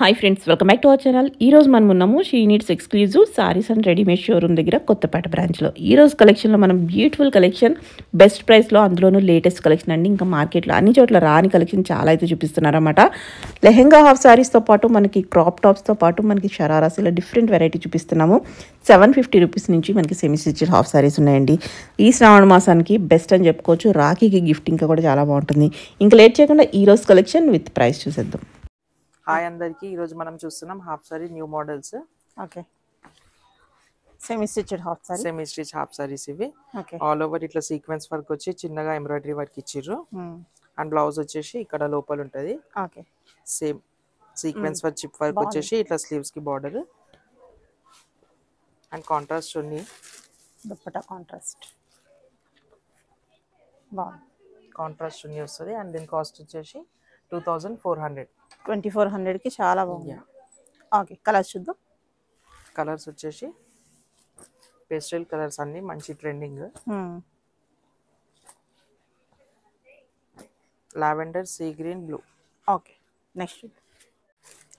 Hi friends, welcome back to our channel. ఈ రోజు మనం ఉన్నాము she needs exclusive saris and readymade showroom దగ్గర కొత్తపేట బ్రాంచ్లో. ఈ రోజు కలెక్షన్లో మనం బ్యూటిఫుల్ కలెక్షన్ బెస్ట్ ప్రైస్లో, అందులోనూ లేటెస్ట్ కలెక్షన్ అండి. ఇంకా మార్కెట్లో అన్ని చోట్ల రాని కలెక్షన్ చాలా అయితే చూపిస్తున్నారన్నమాట. లెహెంగా హాఫ్ సారీస్తో పాటు మనకి క్రాప్ టాప్స్తో పాటు మనకి షరారాస్ ఇలా డిఫరెంట్ వెరైటీ చూపిస్తున్నాము. 750 రూపీస్ నుంచి మనకి సెమీ స్టిచ్డ్ హాఫ్ సారీస్ ఉన్నాయండి. ఈ శ్రావణ మాసానికి బెస్ట్ అని చెప్పుకోవచ్చు. రాఖీకి గిఫ్ట్ ఇంకా కూడా చాలా బాగుంటుంది. ఇంకా లేట్ చేయకుండా ఈ రోజు కలెక్షన్ విత్ ప్రైస్ చూసేద్దాం. హాయ్ అందరికి, ఈ రోజు మనం చూస్తున్నాం half sorry new models. Okay, semi stitched half saris ఇవి. ఓకే, ఆల్ ఓవర్ ఇట్లా సీక్వెన్స్ వర్క్ వచ్చి చిన్నగా ఎంబ్రాయిడరీ వర్క్ ఇచ్చిర్రు. అండ్ బ్లౌజ్ వచ్చేసి ఇక్కడ లోపల ఉంటది. Okay, same sequence work chip work వచ్చేసి ఇట్లా స్లీవ్స్ కి బార్డర్ అండ్ కాంట్రాస్ట్ ఉంది. దుపట్టా కాంట్రాస్ట్ బాగుంది. కాంట్రాస్ట్ ఉంది వస్తుంది. అండ్ దీని కాస్ట్ వచ్చేసి 2400. 2400కి చాలా బాగుంది. ఓకే, కలర్స్ చూద్దాం. కలర్స్ వచ్చేసి పేస్టల్ కలర్స్ అన్ని మంచి trending. Lavender, sea green, blue. Okay, next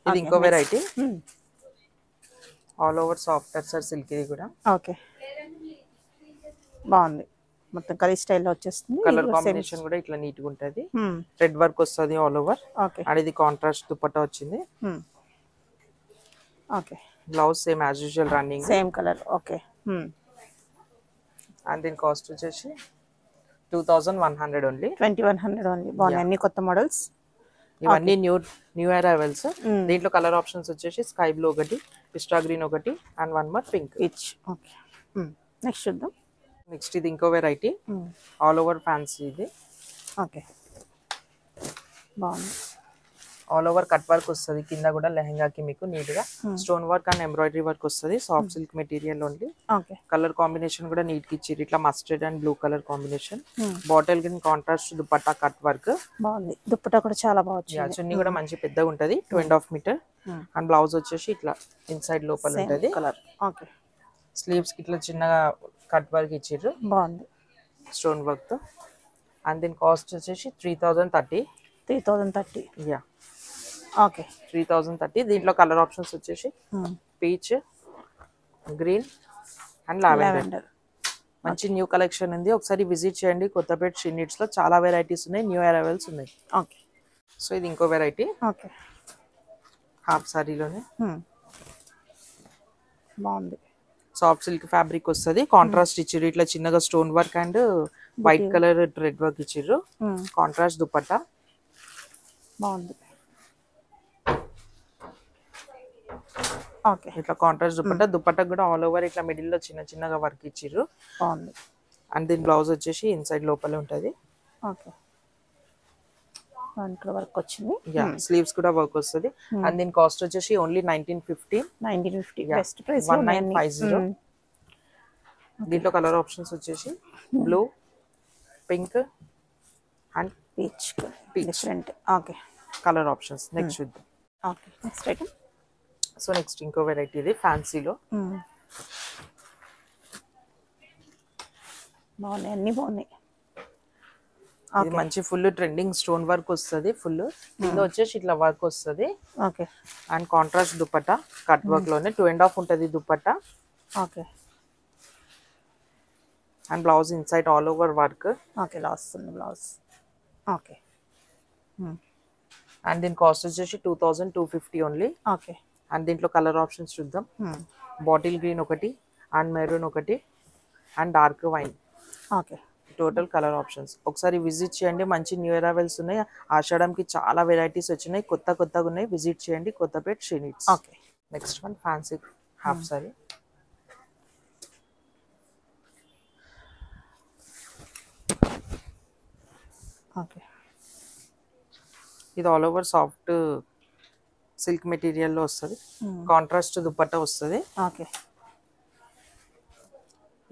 ఇది ఇంకో variety. All over soft texture silk ఇది కూడా. ఓకే, బాగుంది. మొత్తం కలర్ స్టైల్లో వచ్చేస్తుంది. కలర్ కాంబినేషన్ కూడా ఇట్లా నీట్ గా ఉంటది. రెడ్ వర్క్ వస్తుంది ఆల్ ఓవర్. ఓకే, అండ్ ఇది కాంట్రాస్ట్ దుపట్టా వచ్చింది. Okay, blouse same as usual running, same colour. Okay, and దీని కాస్ట్ వచ్చేసి 2100 ఓన్లీ. 2100 ఓన్లీ. బాగున్నాయి అన్ని కొత్త మోడల్స్. ఇవన్నీ న్యూ అరైవల్స్. దీంట్లో కలర్ ఆప్షన్స్ వచ్చేసి స్కై బ్లూ ఒకటి, పిస్టా గ్రీన్ ఒకటి, and one more pink. Peach. Okay, next చూద్దాం. నెక్స్ట్ ఇది ఇంకో వెరైటీ. ఆల్ ఓవర్ ఫ్యాన్సీ ఇది. ఓకే, బాగుంది. ఆల్ ఓవర్ కట్ వర్క్ వస్తుంది. కింద కూడా లెహంగాకి మీకు నీట్ గా stone work and embroidery work వస్తుంది. Soft silk material only. Okay, colour combination కూడా నీట్ గా ఇచ్చారు. ఇట్లా mustard and blue colour combination. Bottle green contrast dupatta cut work బాగుంది. దుపట్టా కూడా చాలా బాగుంది. చున్నీ కూడా మంచి పెద్దగా ఉంటది, 2.5 మీటర్. అండ్ బ్లౌజ్ వచ్చేసి ఇట్లా ఇన్సైడ్ లోపల ఉంటది. కలర్. ఓకే, స్లీవ్స్ కి ఇట్లా చిన్నగా కట్ వర్క్ ఇచ్చిర్రు బాగుంది స్టోన్ వర్క్ తో. అండ్ దీని కాస్ట్ వచ్చేసి 3030. 3030. Yeah, okay, 3030. దీంట్లో కలర్ ఆప్షన్స్ వచ్చేసి పీచ్, గ్రీన్ అండ్ లావెండర్. మంచి న్యూ కలెక్షన్ ఉంది. ఒకసారి విజిట్ చేయండి. కొత్తపేట షీ నీడ్స్ లో చాలా వెరైటీస్ ఉన్నాయి, న్యూ అరైవల్స్ ఉన్నాయి. ఓకే, సో ఇది ఇంకో వెరైటీ. ఓకే, హాఫ్ సారీలోనే బాగుంది. సాఫ్ట్ సిల్క్ ఫ్యాబ్రిక్ వస్తుంది. కాంట్రాస్ట్ ఇచ్చిర్రు ఇట్లా చిన్నగా stone work and white colour thread work ఇచ్చిర్రు. కాంట్రాస్ట్ దుపట్టా బాగుంది. ఓకే, ఇట్లా కాంట్రాస్ట్ దుపట్టా కూడా ఆల్ ఓవర్ ఇట్లా మిడిల్ లో చిన్న చిన్నగా వర్క్ ఇచ్చిర్రు. బాగుంది. అండ్ దీని బ్లౌజ్ వచ్చేసి ఇన్సైడ్ లోపల ఉంటది. ఓకే, వర్క్ వచ్చింది. స్లీవ్స్ కూడా వర్క్ వస్తుంది. అండ్ దీని కాస్ట్ వచ్చేసి ఓన్లీ 1950. Best price 1950. దీంట్లో కలర్ ఆప్షన్స్ వచ్చేసి blue, pink and peach. Different. Okay, colour options. Next చూద్దాం. Okay, next item. So next ఇంకో వెరైటీ ఇది ఫ్యాన్సీలో. బాగున్నాయి, అన్ని బాగున్నాయి. ఇది మంచి ఫుల్ ట్రెండింగ్ స్టోన్ వర్క్ వస్తుంది. ఫుల్ కింద వచ్చేసి ఇట్లా వర్క్ వస్తుంది. Okay, and contrast dupatta cut work లోనే 2.5 ఉంటది dupatta. Okay, and blouse inside all over work. Okay, last ఉంది బ్లౌజ్. ఓకే, అండ్ దీని కాస్ట్ వచ్చేసి 2250 ఓన్లీ. ఓకే, అండ్ దీంట్లో కలర్ ఆప్షన్స్ చూద్దాం. బాటిల్ గ్రీన్ ఒకటి, అండ్ మెరూన్ ఒకటి, and dark wine. Okay, total colour options. ఒకసారి విజిట్ చేయండి. మంచి న్యూ అరైవల్స్ ఉన్నాయి. ఆషాఢంకి చాలా వెరైటీస్ వచ్చినాయి, కొత్తగా ఉన్నాయి. విజిట్ చేయండి Kothapet she needs. Okay, next one fancy half sari. Okay, ఇది all over soft silk material లో వస్తుంది. కాంట్రాస్ట్ దుపట్టా వస్తుంది. ఓకే,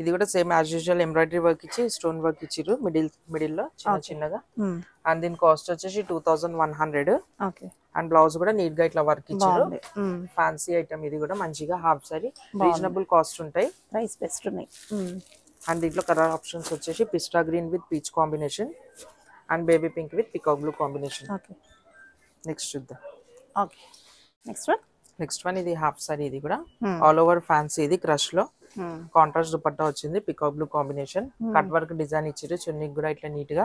ఇది కూడా same as usual embroidery work ఇచ్చి స్టోన్ వర్క్ ఇచ్చిర్రు మిడిల్ లో చిన్నగా. అండ్ దీని కాస్ట్ వచ్చేసి 2100. ఓకే, అండ్ బ్లౌజ్ కూడా నీట్ గా ఇట్లా వర్క్ ఇచ్చారు. ఫ్యాన్సీ ఐటమ్ ఇది కూడా మంచిగా హాఫ్ సారీ. రీజనబుల్ కాస్ట్ ఉంటాయి, ప్రైస్ బెస్ట్ ఉన్నాయి. అండ్ దీంట్లో కలర్ ఆప్షన్స్ వచ్చేసి pista green with peach combination and baby pink with peacock blue combination. Okay, next చూద్దాం. ఓకే, నెక్స్ట్ వన్ ఇది హాఫ్ సారీ, ఇది కూడా ఆల్ ఓవర్ ఫ్యాన్సీ, ఇది క్రష్ లో కాంట్రాస్ట్ దుపట్టా వచ్చింది, peacock blue combination, cut work design ఇచ్చిర్రు, చున్నీకి కూడా ఇట్లా నీట్ గా.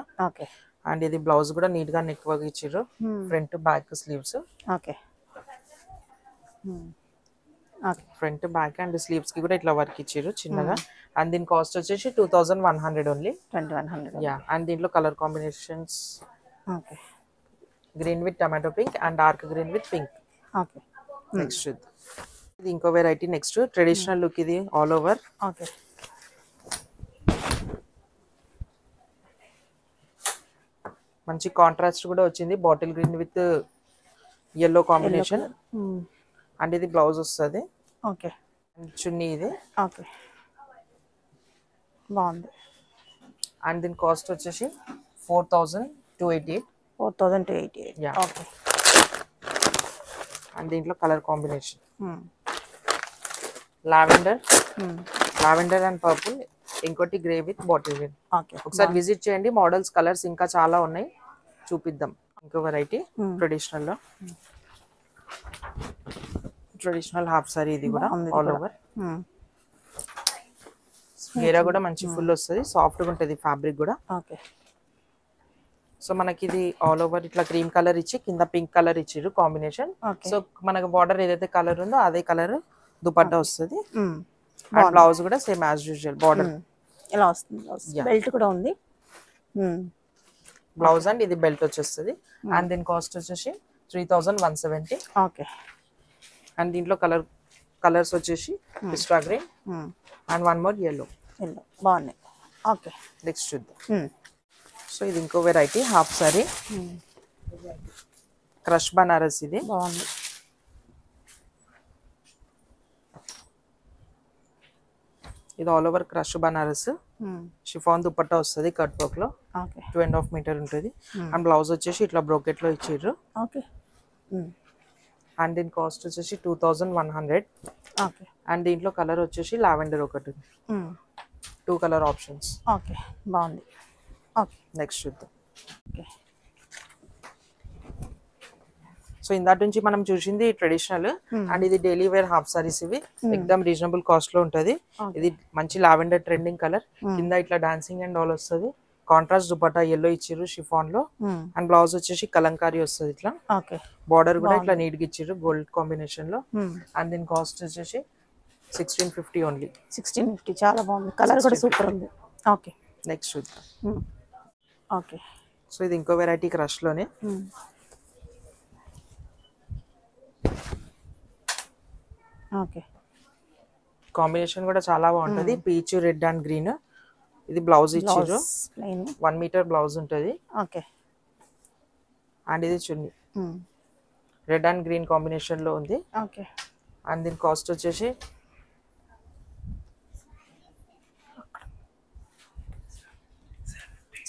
అండ్ ఇది బ్లౌజ్ కూడా నీట్ గా నెక్ వర్క్ ఇచ్చిర్రు, front back sleeves. Front back and sleeves కి కూడా ఇట్లా వర్క్ ఇచ్చిర్రు చిన్నగా. అండ్ దీని కాస్ట్ వచ్చేసి 2100 ఓన్లీ. యా. అండ్ దీంట్లో colour combinations green with tomato pink and dark green with pink. Next ఇది ఇంకో వెరైటీ. నెక్స్ట్ ట్రెడిషనల్ లుక్, ఇది ఆల్ ఓవర్. మంచి కాంట్రాస్ట్ కూడా వచ్చింది, bottle green with yellow combination. And ఇది బ్లౌజ్ వస్తుంది. చున్నీ ఇది బాగుంది. అండ్ దీని కాస్ట్ వచ్చేసి 4288. యా. అండ్ దీంట్లో colour combination lavender and purple, ఇంకోటి గ్రే విత్ బాటిల్ గ్రీన్. ఒకసారి విజిట్ చేయండి, మోడల్స్ కలర్స్ ఇంకా చాలా ఉన్నాయి, చూపిద్దాం. ఇంకో వెరైటీ ట్రెడిషనల్ లో, ట్రెడిషనల్ హాఫ్ సారీ, ఇది కూడా ఆల్ ఓవర్. గేరా కూడా మంచి ఫుల్ వస్తుంది, సాఫ్ట్ గా ఉంటుంది ఫ్యాబ్రిక్ కూడా. సో మనకి ఇది ఆల్ ఓవర్ ఇట్లా క్రీమ్ కలర్ ఇచ్చి కింద పింక్ కలర్ ఇచ్చిర్రు కాంబినేషన్. సో మనకి బార్డర్ ఏదైతే కలర్ ఉందో అదే కలర్ దుపట్టా వస్తుంది. అండ్ బ్లౌజ్ కూడా సేమ్ యాజ్ యూజువల్ బార్డర్ ఇలా వస్తుంది. బెల్ట్ కూడా ఉంది, బ్లౌజ్ అండ్ ఇది బెల్ట్ వచ్చేస్తుంది. అండ్ దీని కాస్ట్ వచ్చేసి 3170. అండ్ దీంట్లో కలర్స్ వచ్చేసి pista green and one more yellow. బాగున్నాయి. నెక్స్ట్ చూద్దాం. సో ఇది ఇంకో variety half sari, crush Banaras, ఇది బాగుంది. ఇది all over crush Banaras, chiffon dupatta వస్తుంది, కట్ వర్క్ లో 2.5 మీటర్ ఉంటుంది. అండ్ బ్లౌజ్ వచ్చేసి ఇట్లా బ్రోకెట్ లో ఇచ్చిర్రు. అండ్ దీని కాస్ట్ వచ్చేసి 2100. అండ్ దీంట్లో కలర్ వచ్చేసి లావెండర్ ఒకటి, 2 కలర్ ఆప్షన్స్. బాగుంది. నెక్స్ట్ చూద్దాం. సో ఇందాటి నుంచి మనం చూసింది ట్రెడిషనల్, అండ్ ఇది డైలీ వేర్ హాఫ్ సారీస్. ఇవి ఎక్దమ్ రీజనబుల్ కాస్ట్ లో ఉంటది. ఇది మంచి లావెండర్ ట్రెండింగ్ కలర్, కింద ఇట్లా డాన్సింగ్ అండ్ ఆల్ వస్తుంది, కాంట్రాస్ట్ దుపట్టా yellow ఇచ్చిర్రు షిఫాన్ లో. అండ్ బ్లౌజ్ వచ్చేసి కలంకారీ వస్తుంది, ఇట్లా బార్డర్ కూడా ఇట్లా నీట్ గా ఇచ్చిర్రు గోల్డ్ కాంబినేషన్ లో. అండ్ దీని కాస్ట్ వచ్చేసి 1650 ఓన్లీ. 1650 చాలా బాగుంది, కలర్ కూడా సూపర్ ఉంది. నెక్స్ట్ చూద్దాం. సో ఇది ఇంకో వెరైటీ క్రష్ లోనే. కాంబినేషన్ కూడా చాలా బాగుంటది, పీచ్ రెడ్ అండ్ గ్రీన్. ఇది బ్లౌజ్ ఇచ్చిర్రు, 1 మీటర్ బ్లౌజ్ ఉంటది. అండ్ ఇది చున్నీ రెడ్ అండ్ గ్రీన్ కాంబినేషన్ లో ఉంది. అండ్ దీని కాస్ట్ వచ్చేసి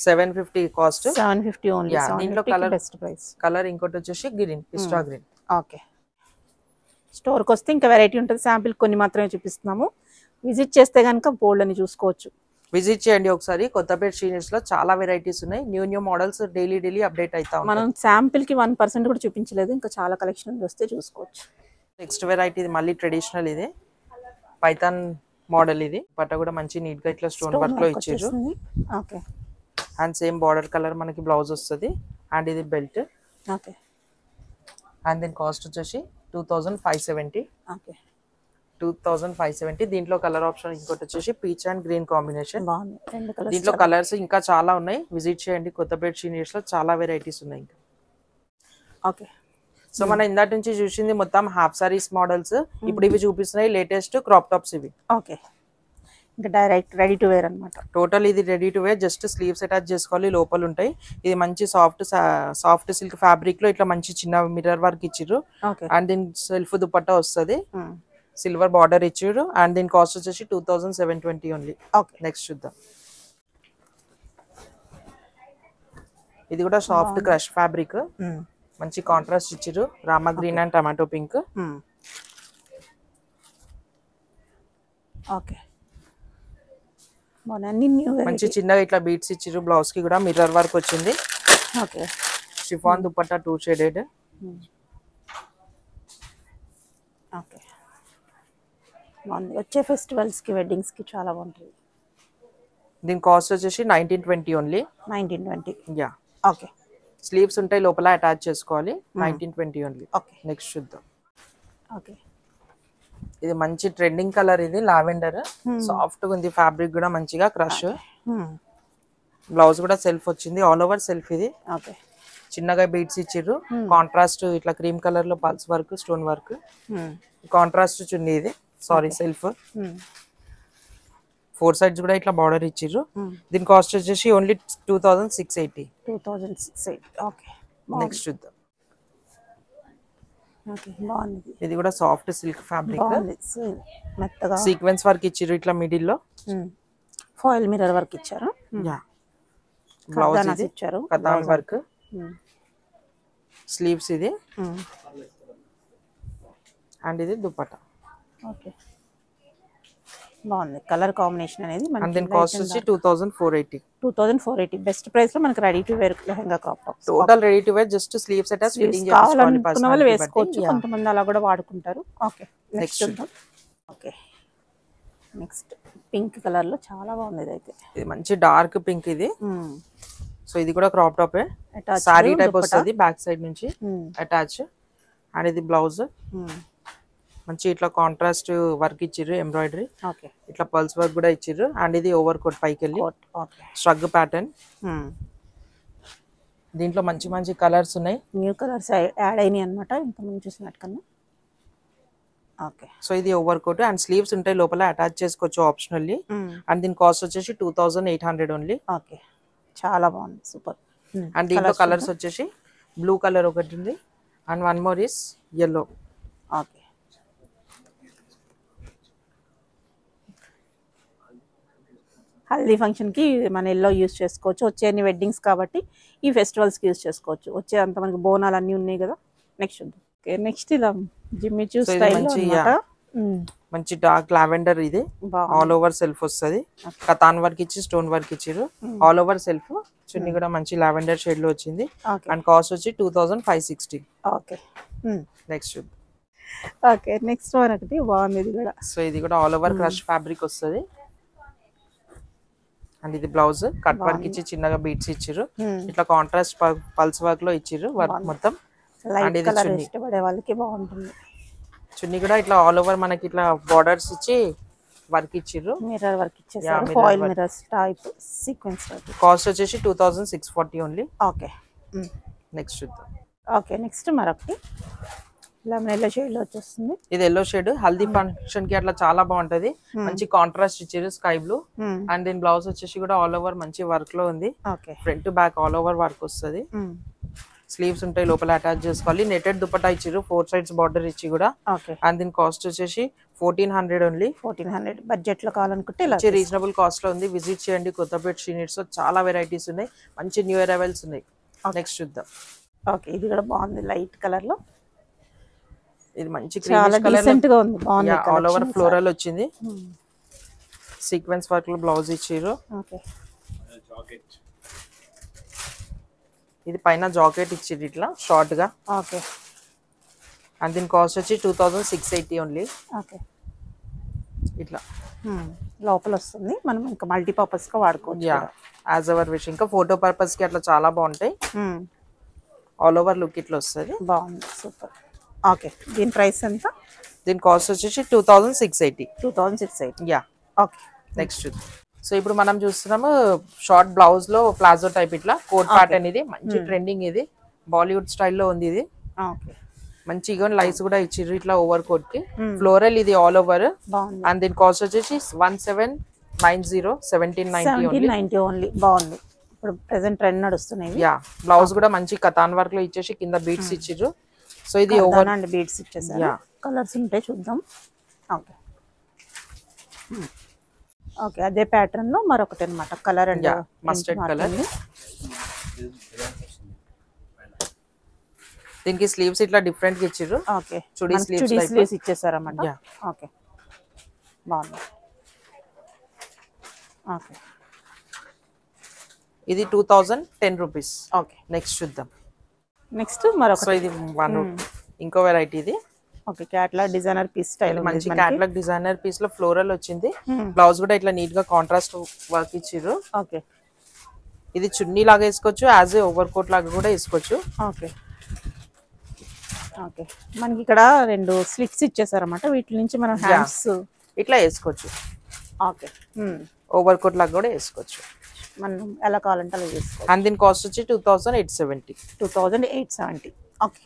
750 కాస్ట్. 750 ఓన్లీ. దీంట్లో కలర్ ఇంకోటి వచ్చేసి గ్రీన్, పిస్టా గ్రీన్. స్టోర్కి వస్తే ఇంకా వెరైటీ ఉంటుంది, శాంపిల్ కొన్ని మాత్రమే చూపిస్తున్నాము. విజిట్ చేస్తే కనుక బోల్డ్ అని చూసుకోవచ్చు. విజిట్ చేయండి ఒకసారి. కొత్తపేట శ్రీనిట్స్ లో చాలా వెరైటీస్ ఉన్నాయి, న్యూ మోడల్స్ డైలీ అప్డేట్ అవుతా ఉంటాయి. మనం శాంపిల్ కి 1% కూడా చూపించలేదు, ఇంకా చాలా కలెక్షన్ వస్తే చూసుకోవచ్చు. నెక్స్ట్ వెరైటీ ఇది మళ్ళీ ట్రెడిషనల్, ఇది పైథాన్ మోడల్. ఇది పట్ట కూడా మంచి నీట్ గా ఇట్లా స్టోన్ వర్క్ లో ఇచ్చారు. అండ్ సేమ్ బార్డర్ కలర్ మనకి బ్లౌజ్ వస్తుంది. అండ్ ఇది బెల్ట్. అండ్ దీని కాస్ట్ వచ్చేసి 2570. 2570. దీంట్లో కలర్ ఆప్షన్ ఇంకోటి వచ్చేసి పీచ్ అండ్ గ్రీన్ కాంబినేషన్. దీంట్లో కలర్స్ ఇంకా చాలా ఉన్నాయి, విజిట్ చేయండి. కొత్తపేట శ్రీనిట్స్ లో చాలా వెరైటీస్ ఉన్నాయి ఇంకా. సో మనం ఇందాటి నుంచి చూసింది మొత్తం హాఫ్ సారీస్ మోడల్స్. ఇప్పుడు ఇవి చూపిస్తున్నాయి లేటెస్ట్ క్రాప్ టాప్స్. ఇవి ఇంకా డైరెక్ట్ రెడీ టు వేర్ అన్నమాట. టోటల్ ఇది ready to wear, just sleeves attach చేసుకోవాలి, లోపల ఉంటాయి. ఇది మంచి సాఫ్ట్ సిల్క్ ఫ్యాబ్రిక్ లో ఇట్లా మంచి చిన్న మిర్రర్ వర్క్ ఇచ్చిర్రు. అండ్ దీని సెల్ఫ్ దుపట్టా వస్తుంది, సిల్వర్ బార్డర్ ఇచ్చారు. అండ్ దీని కాస్ట్ వచ్చేసి 2720 ఓన్లీ. నెక్స్ట్ చూద్దాం. ఇది కూడా సాఫ్ట్ క్రష్ ఫ్యాబ్రిక్, మంచి కాంట్రాస్ట్ ఇచ్చారు, Rama green and tomato pink. మంచి చిన్నగా ఇట్లా బీట్స్ ఇచ్చారు. బ్లౌజ్ కి కూడా మిర్రర్ వర్క్ వచ్చింది. Chiffon dupatta 2 shaded. బాగుంది. వచ్చే ఫెస్టివల్స్కి వెడ్డింగ్స్కి చాలా బాగుంటుంది. దీని కాస్ట్ వచ్చేసి 1920 ఓన్లీ. 1920. యా, ఓకే స్లీవ్స్ ఉంటాయి, లోపల అటాచ్ చేసుకోవాలి. 1920 ఓన్లీ. ఓకే నెక్స్ట్ చూద్దాం. ఓకే ఇది మంచి ట్రెండింగ్ కలర్, ఇది లావెండర్. సాఫ్ట్ గా ఉంది, ఫ్యాబ్రిక్ కూడా మంచిగా క్రష్. బ్లౌజ్ కూడా సెల్ఫ్ వచ్చింది, ఆల్ ఓవర్ సెల్ఫ్. ఇది ఓకే చిన్నగా బీడ్స్ ఇచ్చిర్రు. కాంట్రాస్ట్ ఇట్లా క్రీమ్ కలర్ లో pearls work, stone work. Contrast చున్నీ ఇది, సారీ సెల్ఫ్. 4 సైడ్స్ కూడా ఇట్లా బార్డర్ ఇచ్చిర్రు. దీని కాస్ట్ వచ్చేసి ఓన్లీ 2680. 2680. ఓకే నెక్స్ట్ చూద్దాం. ఓకే బాగుంది. ఇది కూడా సాఫ్ట్ సిల్క్ ఫ్యాబ్రిక్, మెత్తగా సీక్వెన్స్ వర్క్ ఇచ్చిర్రు ఇట్లా మిడిల్ లో. ఫాయిల్ మిర్రర్ వర్క్ ఇచ్చారు. యా, బ్లౌజ్ ఇది ఇచ్చారు, కతాన్ వర్క్. స్లీవ్స్ ఇది, అండ్ ఇది దుపట్టా. ఓకే బాగుంది. కలర్ కాంబినేషన్ అనేది అండ్ దీని కాస్ట్ వచ్చి 2480. 2480 బెస్ట్ ప్రైస్ లో మనకి ready to wear lehenga crop top. Total ready to wear, just sleeves attach fitting చేసుకోవాలి. కావాలనుకున్న వాళ్ళు వేసుకోవచ్చు, కొంతమంది అలా కూడా వాడుకుంటారు. ఓకే నెక్స్ట్ చూద్దాం. ఓకే నెక్స్ట్ పింక్ కలర్ లో చాలా బాగుంది. ఇది ఇది మంచి డార్క్ పింక్ ఇది. సో ఇది కూడా క్రాప్ టాప్, సారీ టైప్ వస్తుంది, బ్యాక్ సైడ్ నుంచి అటాచ్. అండ్ ఇది బ్లౌజ్ మంచి ఇట్లా కాంట్రాస్ట్ వర్క్ ఇచ్చిర్రు, ఎంబ్రాయిడరీ. ఇట్లా పల్స్ వర్క్ కూడా ఇచ్చిర్రు. అండ్ ఇది ఓవర్ కోట్ పైకి వెళ్ళి స్ట్రగ్ ప్యాటర్న్. దీంట్లో మంచి మంచి కలర్స్ ఉన్నాయి, న్యూ కలర్స్ యాడ్ అయినాయి అనమాట ఇంతకుముందు చూసినట్టు కన్నా. ఓకే సో ఇది ఓవర్ కోట్ అండ్ స్లీవ్స్ ఉంటాయి, లోపల అటాచ్ చేసుకోవచ్చు ఆప్షనల్లీ. అండ్ దీని కాస్ట్ వచ్చేసి 2800 ఓన్లీ. ఓకే చాలా బాగుంది, సూపర్. అండ్ దీంట్లో కలర్స్ వచ్చేసి బ్లూ కలర్ ఒకటి ఉంది, and one more is yellow. Okay haldi ఫంక్షన్కి మన ఎల్లో యూస్ చేసుకోవచ్చు. వచ్చే అన్ని వెడ్డింగ్స్ కాబట్టి ఈ ఫెస్టివల్స్కి యూస్ చేసుకోవచ్చు. వచ్చే అంత మనకి బోనాలు అన్నీ ఉన్నాయి కదా. నెక్స్ట్ చూద్దాం. ఓకే నెక్స్ట్ ఇలా జిమ్మి చూ స్టైల్ మంచి డార్క్ లావెండర్. ఇది ఆల్ ఓవర్ సెల్ఫ్ వస్తుంది, కతాన్ వర్క్ ఇచ్చి స్టోన్ వర్క్ ఇచ్చిర్రు. ఆల్ ఓవర్ సెల్ఫ్, చున్నీ కూడా మంచి లావెండర్ షేడ్ లో వచ్చింది. అండ్ కాస్ట్ వచ్చి 2560. ఓకే నెక్స్ట్ చూద్దాం. ఓకే నెక్స్ట్ వన్ ఒకటి బాగుంది ఇది కూడా. సో ఇది కూడా ఆల్ ఓవర్ క్రష్ ఫ్యాబ్రిక్ వస్తుంది. అండ్ ఇది బ్లౌజ్ కట్ వర్క్ ఇచ్చి చిన్నగా బీట్స్ ఇచ్చిర్రు. ఇట్లా కాంట్రాస్ట్ పల్స్ వర్క్ లో ఇచ్చిర్రు వర్క్ మొత్తం. అండ్ ఇది చున్నీ, ఇష్టపడే వాళ్ళకి బాగుంటుంది. చున్నీ కూడా ఇట్లా ఆల్ ఓవర్ మనకి ఇట్లా బార్డర్స్ ఇచ్చి వర్క్ ఇచ్చిర్రు, మిర్రర్ వర్క్ ఇచ్చేసారు, foil mirrors type sequence work. Cost వచ్చేసి 2640 ఓన్లీ. ఓకే నెక్స్ట్ చూద్దాం. ఓకే నెక్స్ట్ మరొకటి లెమన్ ఎల్లో షేడ్ లో వచ్చేస్తుంది. ఇది ఎల్లో షేడ్, హల్దీ ఫంక్షన్ కి అట్లా చాలా బాగుంటది. మంచి కాంట్రాస్ట్ ఇచ్చారు, స్కై బ్లూ. అండ్ దీని బ్లౌజ్ వచ్చేసి కూడా ఆల్ ఓవర్ మంచి వర్క్ లో ఉంది. Front to back all over work వస్తుంది. స్లీవ్స్ ఉంటాయి, లోపల అటాచ్ చేసుకోవాలి. నెటెడ్ దుపట్టా ఇచ్చారు, 4 సైడ్స్ బార్డర్ ఇచ్చి కూడా. అండ్ దీని కాస్ట్ వచ్చేసి 1400 ఓన్లీ. 1400 బడ్జెట్ లో కావాలనుకుంటే రీజనబుల్ కాస్ట్ లో ఉంది. విజిట్ చేయండి కొత్తపేట షీ నీడ్స్ లో, చాలా వెరైటీస్ ఉన్నాయి, మంచి న్యూ అరైవల్స్ ఉన్నాయి. నెక్స్ట్ చూద్దాం. ఓకే ఇది కూడా బాగుంది, లైట్ కలర్ లో. ఇది మంచి డీసెంట్ గా ఉంది, బాగుంది. ఆల్ ఓవర్ ఫ్లోరల్ వచ్చింది, సీక్వెన్స్ వర్క్ లో బ్లౌజ్ ఇచ్చిర్రు. ఇది పైన జాకెట్ ఇచ్చిర్రు ఇట్లా షార్ట్ గా. ఓకే అండ్ దీని కాస్ట్ వచ్చి 2680 ఓన్లీ. ఓకే ఇట్లా లోపల వస్తుంది, మనం ఇంకా మల్టీపర్పస్ గా వాడుకోవచ్చు. As our wish. ఇంకా ఫోటో పర్పస్ కి అట్లా చాలా బాగుంటాయి. ఆల్ ఓవర్ లుక్ ఇట్లా వస్తుంది, బాగుంది, సూపర్. ఓకే దీని ప్రైస్ ఎంత? దీని కాస్ట్ వచ్చేసి 2680. 2680. Yeah okay next. సో ఇప్పుడు మనం చూస్తున్నాము షార్ట్ బ్లౌజ్ లో ప్లాజో టైప్ ఇట్లా కోట్ ప్యాటర్న్. ఇది మంచి ట్రెండింగ్, ఇది బాలీవుడ్ స్టైల్లో ఉంది. ఇది మంచి లైన్స్ కూడా ఇచ్చిర్రు ఇట్లా ఓవర్ కోట్ కి. ఫ్లోరల్ ఇది ఆల్ ఓవర్. అండ్ దీని కాస్ట్ వచ్చేసి 1790, 1790 ఓన్లీ. బాగుంది, ఇప్పుడు ప్రెసెంట్ ట్రెండ్ నడుస్తున్నాయి. యా బ్లౌజ్ కూడా మంచి కతాన్ వర్క్ లో ఇచ్చేసి కింద బీట్స్ ఇచ్చిర్రు. సో ఇది ఓవర్ అండ్ బీడ్స్ ఇచ్చేసారు. కలర్స్ ఉంటాయి, చూద్దాం. ఓకే ఓకే అదే ప్యాటర్న్ లో మరొకటి అన్నమాట, కలర్ అండ్ మస్టర్డ్ కలర్. దీనికి స్లీవ్స్ ఇట్లా డిఫరెంట్ గా ఇచ్చిర్రు. ఓకే చుడీ స్లీవ్స్ ఇచ్చేసారు అన్నమాట. ఓకే బాగుంది. ఓకే ఇది 2010 రూపీస్. ఓకే నెక్స్ట్ చూద్దాం. నెక్స్ట్ మరొక. సో ఇది ఇంకో వెరైటీ. ఇది okay catalogue designer piece style మంచి క్యాట్లాగ్ డిజైనర్ పీస్ లో ఫ్లోరల్ వచ్చింది. బ్లౌజ్ కూడా ఇట్లా నీట్ గా కాంట్రాస్ట్ వర్క్ ఇచ్చిర్రు. ఓకే ఇది చున్నీ లాగా వేసుకోవచ్చు, యాజ్ ఏ ఓవర్ కోట్ లాగా కూడా వేసుకోవచ్చు. ఓకే ఓకే మనకి ఇక్కడ 2 స్లిట్స్ ఇచ్చేసారన్నమాట. వీటి నుంచి మనం హ్యాండ్స్ ఇట్లా వేసుకోవచ్చు. ఓకే ఓవర్ కోట్ లాగా కూడా వేసుకోవచ్చు. మనం ఎలా కావాలంటే అలా వేసుకోవచ్చు. అండ్ దీని కాస్ట్ వచ్చి 2870. 2870. ఓకే